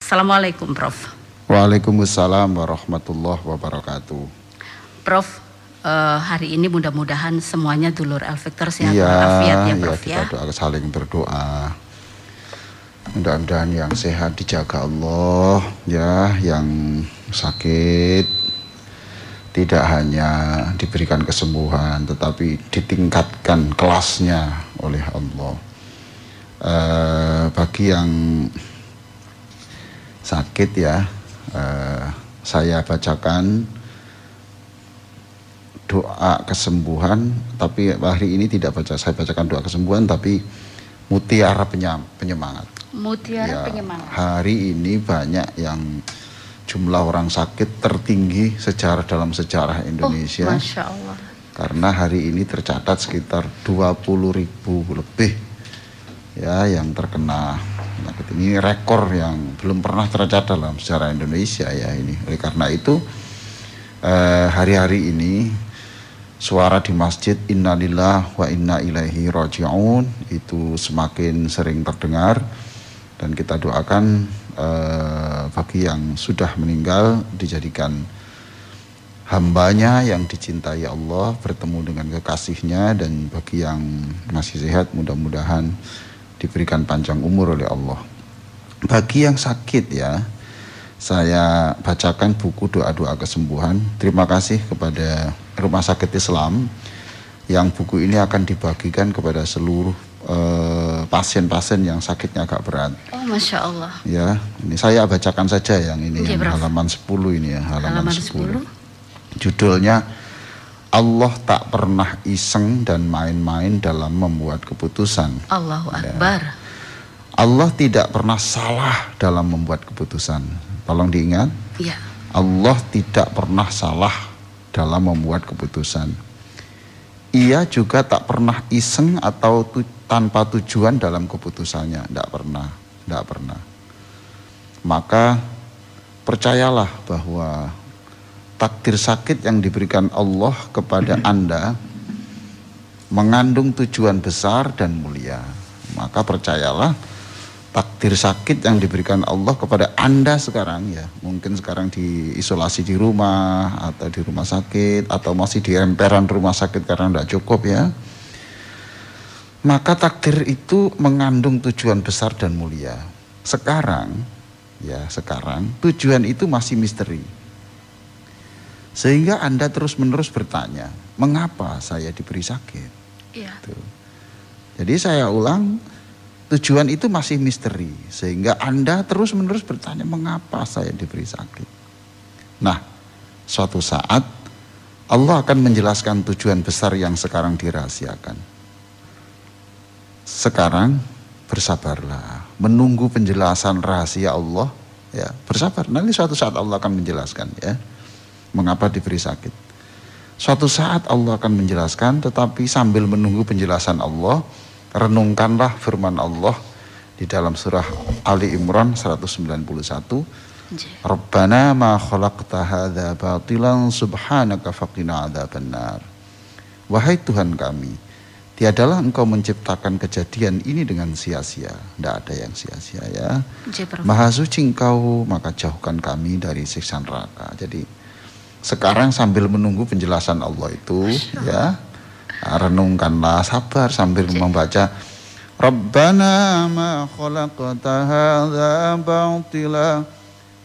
Assalamualaikum Prof. Waalaikumsalam warahmatullahi wabarakatuh. Prof, hari ini mudah-mudahan semuanya dulur Al-Fiktor sehat walafiat ya Prof ya. Kita doa, saling berdoa. Mudah-mudahan yang sehat dijaga Allah ya, yang sakit tidak hanya diberikan kesembuhan tetapi ditingkatkan kelasnya oleh Allah. Bagi yang sakit ya, saya bacakan doa kesembuhan, tapi hari ini tidak saya bacakan doa kesembuhan tapi mutiara penyemangat. Mutiara ya, penyemangat. Hari ini banyak yang jumlah orang sakit tertinggi dalam sejarah Indonesia. Oh, Masya Allah. Karena hari ini tercatat sekitar 20.000 lebih ya yang terkena penyakit ini, rekor yang belum pernah tercatat dalam sejarah Indonesia ya ini. Oleh karena itu hari-hari ini suara di masjid innalillah wa inna ilaihi raji'un itu semakin sering terdengar, dan kita doakan bagi yang sudah meninggal dijadikan hambanya yang dicintai Allah, bertemu dengan kekasihnya, dan bagi yang masih sehat mudah-mudahan diberikan panjang umur oleh Allah. Bagi yang sakit ya, saya bacakan buku doa-doa kesembuhan. Terima kasih kepada Rumah Sakit Islam yang buku ini akan dibagikan kepada seluruh pasien-pasien yang sakitnya agak berat. Oh, Masya Allah. Ya, ini saya bacakan saja yang ini, yang halaman 10 ini ya, halaman 10. Judulnya Allah tak pernah iseng dan main-main dalam membuat keputusan. Allahu Akbar. Ya. Allah tidak pernah salah dalam membuat keputusan. Tolong diingat. Ya. Allah tidak pernah salah dalam membuat keputusan. Ia juga tak pernah iseng atau tanpa tujuan dalam keputusannya. Tidak pernah. Maka percayalah bahwa takdir sakit yang diberikan Allah kepada Anda mengandung tujuan besar dan mulia. Maka percayalah takdir sakit yang diberikan Allah kepada Anda sekarang ya, mungkin sekarang diisolasi di rumah atau di rumah sakit atau masih di emperan rumah sakit karena tidak cukup ya, maka takdir itu mengandung tujuan besar dan mulia. Sekarang tujuan itu masih misteri, sehingga Anda terus-menerus bertanya, mengapa saya diberi sakit? Iya. Jadi saya ulang, tujuan itu masih misteri, sehingga Anda terus-menerus bertanya, mengapa saya diberi sakit? Nah, suatu saat Allah akan menjelaskan tujuan besar yang sekarang dirahasiakan. Sekarang bersabarlah, menunggu penjelasan rahasia Allah ya, bersabar. Nanti suatu saat Allah akan menjelaskan ya, mengapa diberi sakit. Suatu saat Allah akan menjelaskan, tetapi sambil menunggu penjelasan Allah, renungkanlah firman Allah di dalam surah Ali Imran 191. Rabbana ma khalaqta hadza batilan subhanaka faqina adzabannar. Wahai Tuhan kami, tiadalah Engkau menciptakan kejadian ini dengan sia-sia. Tidak ada yang sia-sia ya. Maha suci Engkau, maka jauhkan kami dari siksa neraka. Jadi sekarang sambil menunggu penjelasan Allah itu ya, renungkanlah, sabar sambil membaca Rabbana ma khalaqta hadza batila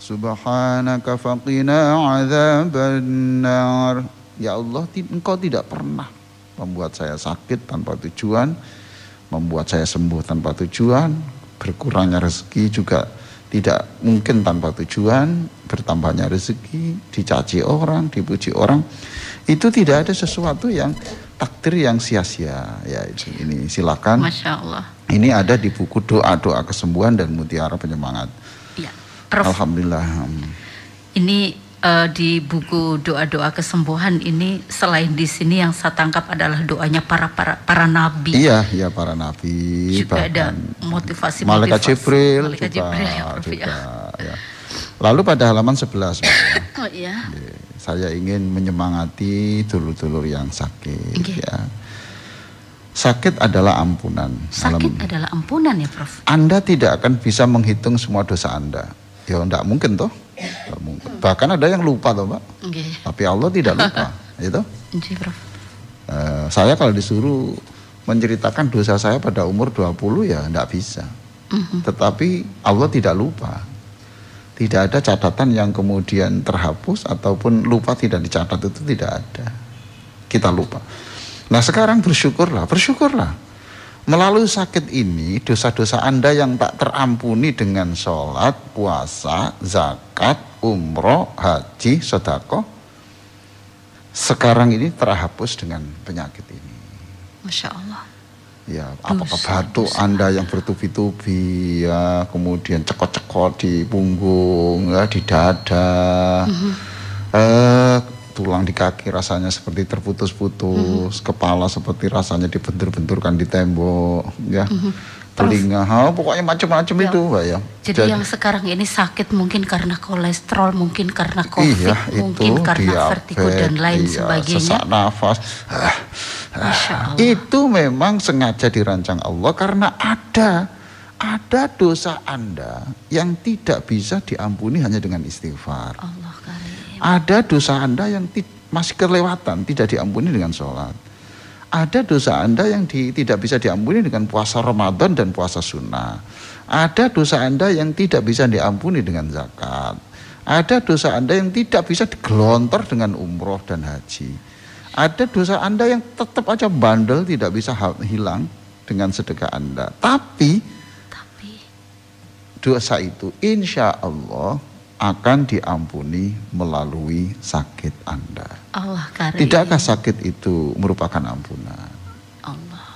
subhanaka faqina adzabannar. Ya Allah, Engkau tidak pernah membuat saya sakit tanpa tujuan, membuat saya sembuh tanpa tujuan, berkurangnya rezeki juga tidak mungkin tanpa tujuan, bertambahnya rezeki, dicaci orang, dipuji orang, itu tidak ada sesuatu yang takdir yang sia-sia ya. Ini silakan. Masya Allah. Ini ada di buku doa-doa kesembuhan dan mutiara penyemangat. Ya, Prof. Alhamdulillah. Ini di buku doa-doa kesembuhan ini, selain di sini yang saya tangkap adalah doanya para nabi. Iya, para nabi. Juga ada motivasi. Malaikat Jibril juga. Ya. Lalu pada halaman 11 oh iya. Saya ingin menyemangati dulur-dulur yang sakit ya. Sakit adalah ampunan. Sakit adalah ampunan ya Prof. Anda tidak akan bisa menghitung semua dosa Anda. Ya enggak mungkin toh. Enggak mungkin. Bahkan ada yang lupa toh, Pak. Nggih. Tapi Allah tidak lupa, itu. Nggih, Prof. Saya kalau disuruh menceritakan dosa saya pada umur 20 ya enggak bisa. Tetapi Allah tidak lupa. Tidak ada catatan yang kemudian terhapus ataupun lupa tidak dicatat, itu tidak ada. Kita lupa. Nah sekarang bersyukurlah. Melalui sakit ini, dosa-dosa Anda yang tak terampuni dengan sholat, puasa, zakat, umroh, haji, sedekah, sekarang ini terhapus dengan penyakit ini. Masya Allah. Ya, apakah batuk Anda yang bertubi-tubi, ya, kemudian cekot-cekot di punggung, ya, di dada, tulang di kaki rasanya seperti terputus-putus, kepala seperti rasanya dibentur-benturkan di tembok, ya, telinga, pokoknya macam-macam itu, Mbak ya. Jadi yang sekarang ini sakit mungkin karena kolesterol, mungkin karena COVID, iya, mungkin karena vertigo dan lain sebagainya. Sesak nafas. Itu memang sengaja dirancang Allah karena ada dosa Anda yang tidak bisa diampuni hanya dengan istighfar. Allah karim. Ada dosa Anda yang masih kelewatan, tidak diampuni dengan sholat. Ada dosa Anda yang tidak bisa diampuni dengan puasa Ramadan dan puasa sunnah. Ada dosa Anda yang tidak bisa diampuni dengan zakat. Ada dosa Anda yang tidak bisa digelontor dengan umroh dan haji. Ada dosa Anda yang tetap aja bandel, tidak bisa hilang dengan sedekah Anda. Tapi dosa itu insya Allah akan diampuni melalui sakit Anda. Allah karim. Tidakkah sakit itu merupakan ampunan? Allah.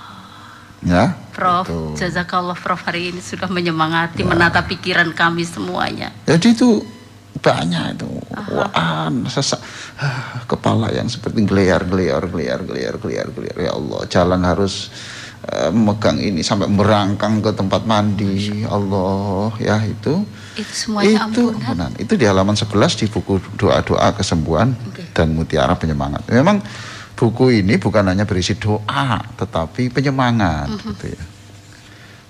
Ya, Prof, itu. jazakallah Prof hari ini sudah menyemangati, menata pikiran kami semuanya. Jadi itu banyak itu, sesak, kepala yang seperti geliar. Ya Allah, jalan harus memegang ini sampai merangkang ke tempat mandi. Allah, ya itu semuanya ampunan. Itu di halaman 11 di buku doa-doa kesembuhan dan mutiara penyemangat. Memang buku ini bukan hanya berisi doa, tetapi penyemangat, gitu ya.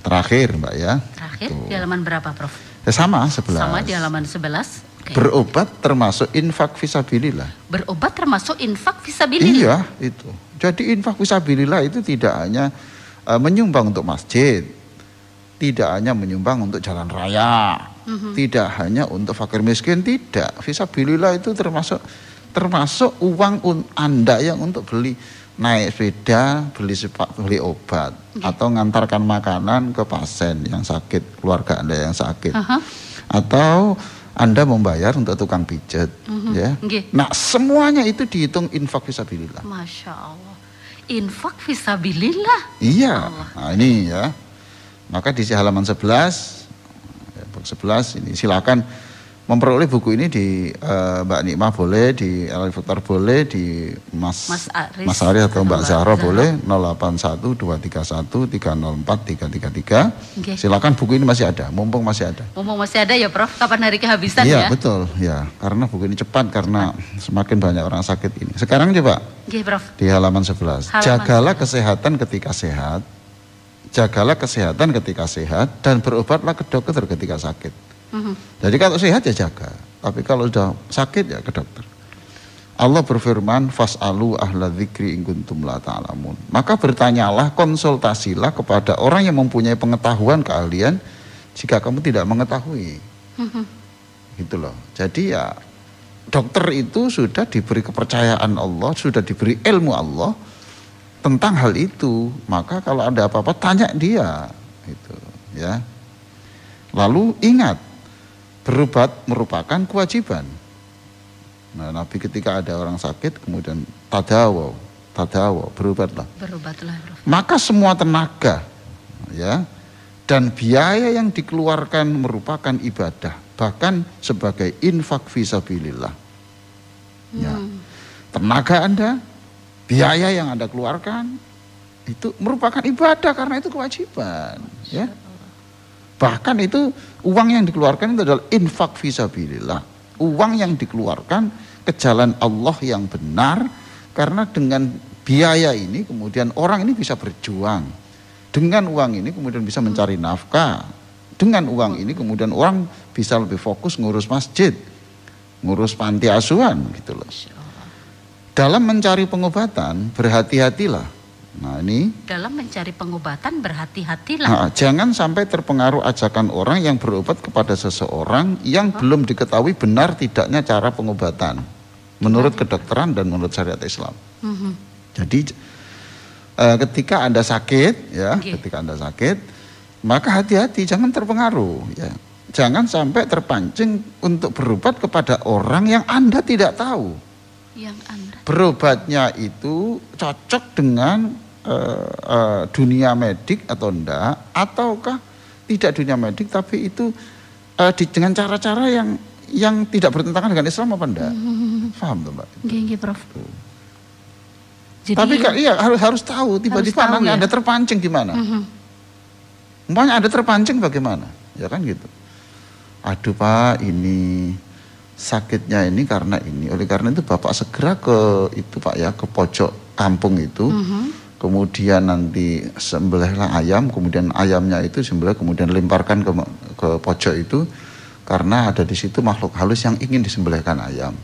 Terakhir, Mbak ya. Terakhir di halaman berapa, Prof? Sama 11. Sama di halaman 11. Okay. Berobat termasuk infak fisabilillah. Berobat termasuk infak fisabilillah. Iya, itu. Jadi infak fisabilillah itu tidak hanya menyumbang untuk masjid, tidak hanya menyumbang untuk jalan raya, tidak hanya untuk fakir miskin, tidak. Fisabilillah itu termasuk uang Anda yang untuk beli naik sepeda, beli obat, atau ngantarkan makanan ke pasien yang sakit, keluarga Anda yang sakit, atau Anda membayar untuk tukang pijat, ya. Nah, semuanya itu dihitung infak fisabilillah. Masya Allah, infak fisabilillah. Iya, nah ini ya. Maka di halaman 11 ini silakan memperoleh buku ini di Mbak Nikmah boleh, di Al Faktor boleh, di Mas Aris atau Mbak Zahra boleh, 0813130433. Silakan, buku ini masih ada, mumpung masih ada. Mumpung masih ada ya Prof, kapan hari kehabisan ya? Iya betul ya, karena buku ini cepat karena semakin banyak orang sakit ini. Sekarang coba Prof. Di halaman 11. Jagalah kesehatan ketika sehat. Jagalah kesehatan ketika sehat dan berobatlah ke dokter ketika sakit. Jadi kalau sehat ya jaga, tapi kalau sudah sakit ya ke dokter. Allah berfirman, fas'alu ahla dzikri in kuntum la ta'lamun. Maka bertanyalah, konsultasilah kepada orang yang mempunyai pengetahuan, keahlian jika kamu tidak mengetahui. Gitu loh. Jadi ya dokter itu sudah diberi kepercayaan Allah, sudah diberi ilmu Allah tentang hal itu. Maka kalau ada apa-apa tanya dia, gitu ya. Lalu ingat, berobat merupakan kewajiban. Nah, Nabi ketika ada orang sakit kemudian tadawaw, berobatlah. Maka semua tenaga ya dan biaya yang dikeluarkan merupakan ibadah, bahkan sebagai infak fisabilillah. Ya. Tenaga Anda, biaya yang Anda keluarkan itu merupakan ibadah karena itu kewajiban, ya. Bahkan itu uang yang dikeluarkan itu adalah infak fisabilillah. Uang yang dikeluarkan ke jalan Allah yang benar, karena dengan biaya ini kemudian orang ini bisa berjuang. Dengan uang ini kemudian bisa mencari nafkah. Dengan uang ini kemudian orang bisa lebih fokus ngurus masjid, ngurus panti asuhan gitu loh. Dalam mencari pengobatan berhati-hatilah. Nah ini dalam mencari pengobatan berhati-hatilah. Nah, jangan sampai terpengaruh ajakan orang yang berobat kepada seseorang yang belum diketahui benar tidaknya cara pengobatan menurut kedokteran dan menurut syariat Islam. Jadi ketika Anda sakit, ya, ketika Anda sakit, maka hati-hati, jangan terpengaruh, ya. Jangan sampai terpancing untuk berobat kepada orang yang Anda tidak tahu. Yang Anda berobatnya itu cocok dengan dunia medik atau enggak, ataukah tidak dunia medik tapi itu dengan cara-cara yang tidak bertentangan dengan Islam apa enggak? Paham tuh Mbak? Iya, Prof. Jadi, tapi iya harus tahu tiba-tiba nanti Anda terpancing gimana? Umpamanya Anda terpancing bagaimana? Ya kan gitu. Aduh Pak, ini sakitnya ini karena ini. Oleh karena itu Bapak segera ke itu Pak ya, ke pojok kampung itu. Kemudian nanti sembelihlah ayam, kemudian ayamnya itu sembelih kemudian lemparkan ke pojok itu karena ada di situ makhluk halus yang ingin disembelihkan ayam.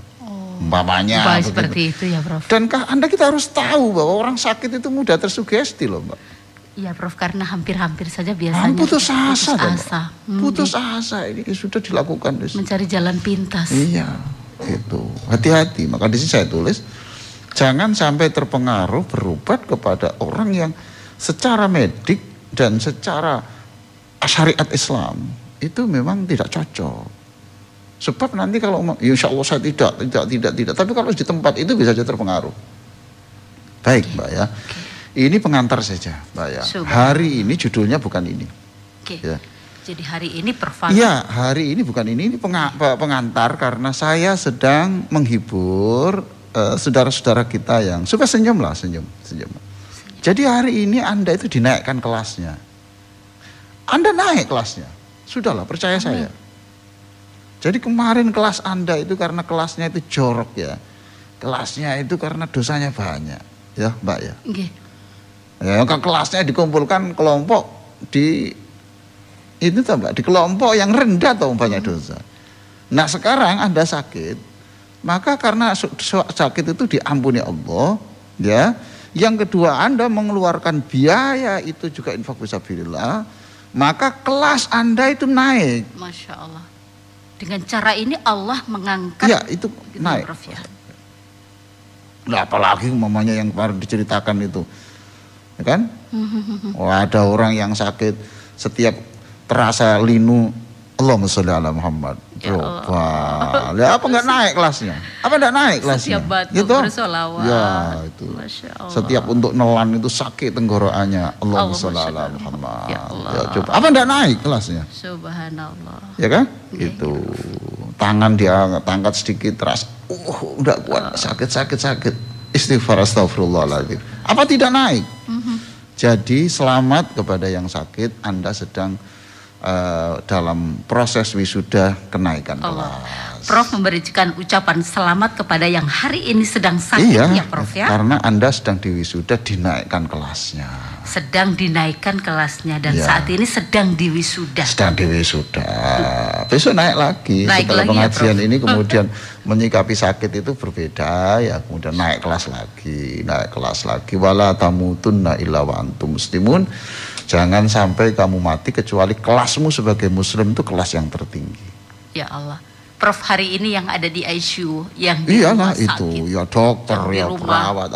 Umpamanya seperti itu ya Prof. Dan Anda kita harus tahu bahwa orang sakit itu mudah tersugesti loh Mbak. Iya Prof, karena hampir-hampir saja biasanya putus asa. Putus Mbak. asa ini sudah dilakukan. Mencari jalan pintas. Iya, itu hati-hati. Maka di sini saya tulis jangan sampai terpengaruh berobat kepada orang yang secara medik dan secara syariat Islam itu memang tidak cocok. Sebab nanti kalau insya Allah saya tidak. Tapi kalau di tempat itu bisa saja terpengaruh. Baik Mbak ya. Ini pengantar saja Mbak ya. Hari ini judulnya bukan ini. Ya. Jadi hari ini performa. Iya, hari ini bukan ini pengantar karena saya sedang menghibur saudara-saudara kita yang supaya senyum. Jadi hari ini Anda itu dinaikkan kelasnya. Anda naik kelasnya. Sudahlah, percaya saya. Jadi kemarin kelas Anda itu karena kelasnya itu jorok ya. Kelasnya itu karena dosanya banyak. Ya Mbak ya. Ya, kelasnya dikumpulkan kelompok di itu tuh Mbak, di kelompok yang rendah atau banyak dosa. Nah sekarang Anda sakit, maka karena sakit itu diampuni Allah, ya. Yang kedua Anda mengeluarkan biaya itu juga infak fisabilillah, maka kelas Anda itu naik. Masya Allah. Dengan cara ini Allah mengangkat. Ya itu naik. Prof, ya. Nah, apalagi mamanya yang kemarin diceritakan itu, ya kan? Ada orang yang sakit setiap terasa linu, Allahumma sholli ala Muhammad. Coba, ya apa nggak naik kelasnya? Apa nggak naik kelasnya? Setiap batuk gitu? bersolawat. Ya itu. Setiap untuk nelan itu sakit tenggorokannya. Allahumma sholli ala Muhammad. Ya Allah. Ya, coba. Apa nggak naik kelasnya? Subhanallah. Ya kan? Itu. Tangan dia angkat sedikit terasa, udah kuat, sakit. Istighfar astagfirullahaladzim. Apa tidak naik? Jadi selamat kepada yang sakit. Anda sedang dalam proses wisuda kenaikan kelas. Prof memberikan ucapan selamat kepada yang hari ini sedang sakit ya Prof ya. Karena Anda sedang diwisuda, dinaikkan kelasnya. Sedang dinaikkan kelasnya dan saat ini sedang diwisuda. Sedang diwisuda. Besok naik lagi. Setelah lagi pengajian ya, ini kemudian menyikapi sakit itu berbeda ya, kemudian naik kelas lagi. Wala tamutunna illa wa antum muslimun. Jangan sampai kamu mati kecuali kelasmu sebagai muslim itu kelas yang tertinggi. Ya Allah. Prof hari ini yang ada di ICU yang di rumah sakit, ya dokter ya perawat,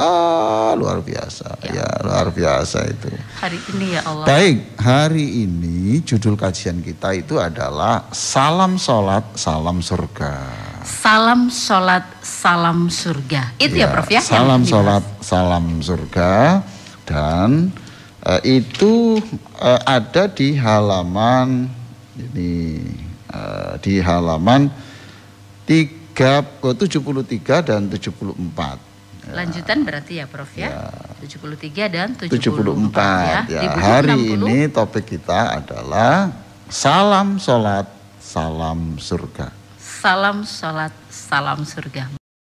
luar biasa, luar biasa itu. Hari ini ya Allah. Baik, hari ini judul kajian kita itu adalah salam sholat, salam surga. Salam sholat, salam surga. Itu ya Prof ya. Salam sholat, salam surga dan itu ada di halaman ini di halaman 73 dan 74. Lanjutan berarti ya Prof ya. 73 dan 74 ya. Hari ini topik kita adalah salam sholat, salam surga. Salam sholat, salam surga.